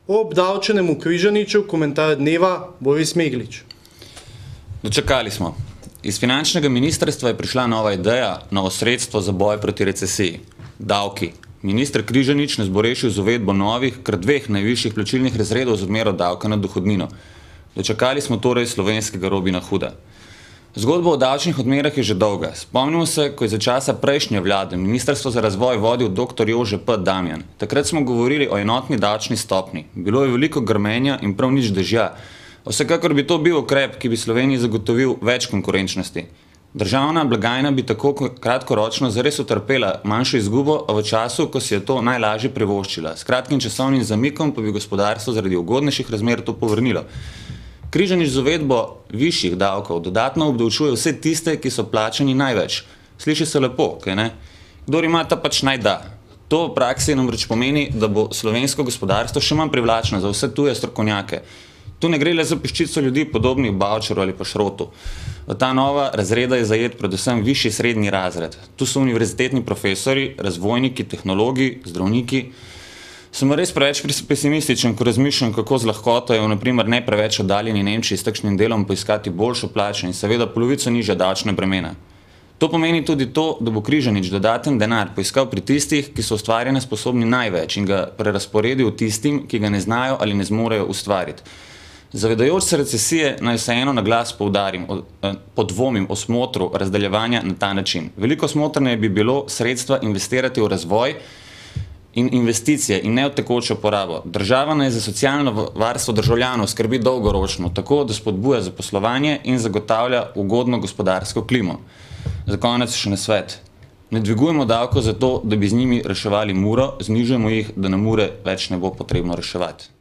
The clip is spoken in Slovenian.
O obdavčenemu Križaniču komentar dneva Boris Meglič. Dočakali smo. Iz finančnega ministrstva je prišla nova ideja, novo sredstvo za boj proti recesiji. Davki. Minister Križanič nas bo rešil z uvedbo novih, kar dveh najvišjih plačilnih razredov z odmero davka na dohodnino. Dočakali smo torej slovenskega Robina Hooda. Zgodba o davčnih odmerah je že dolga. Spomnimo se, ko je za časa prejšnje vlade Ministrstvo za razvoj vodil dr. Jože P. Damjan. Takrat smo govorili o enotni davčni stopnji. Bilo je veliko grmenja in prav nič dežja. Vsekakor bi to bil ukrep, ki bi Sloveniji zagotovil več konkurenčnosti. Državna blagajna bi tako kratkoročno zares utrpela manjšo izgubo, a v času, ko si je to najlažje privoščila. S kratkim časovnim zamikom pa bi gospodarstvo zaradi ugodnejših razmer to povrnilo. Križanič z uvedbo višjih davkov dodatno obdavčuje vse tiste, ki so plačani največ. Sliši se lepo, kaj ne? Kdor ima, ta pač naj da. To v praksi namreč pomeni, da bo slovensko gospodarstvo še manj privlačno za vse tuje strokovnjake. Tu ne gre le za peščico ljudi podobnih Bavčaru ali pa Šrotu. V ta nova razreda je zajet predvsem višji srednji razred. Tu so univerzitetni profesori, razvojniki, tehnologi, zdravniki. Sem res preveč pesimističen, ko razmišljam, kako z lahkoto je v naprimer ne preveč oddaljeni Nemčiji s takšnim delom poiskati boljšo plačo in seveda polovico nižja davčna bremena. To pomeni tudi to, da bo Križanič dodaten denar poiskal pri tistih, ki so ustvarjanja sposobni največ in ga prerazporedil tistim, ki ga ne znajo ali ne zmorejo ustvariti. Zavedajoč se recesije naj vseeno na glas podvomim o smotru razdeljevanja na ta način. Veliko smotrneje bi bilo sredstva investirati v razvoj in investicije in ne v tekočo porabo. Država naj za socialno varstvo državljanov skrbi dolgoročno, tako da spodbuja zaposlovanje in zagotavlja ugodno gospodarsko klimo. Za konec še nasvet. Ne dvigujemo davkov zato, da bi z njimi reševali Muro, znižujemo jih, da na Mure več ne bo potrebno reševati.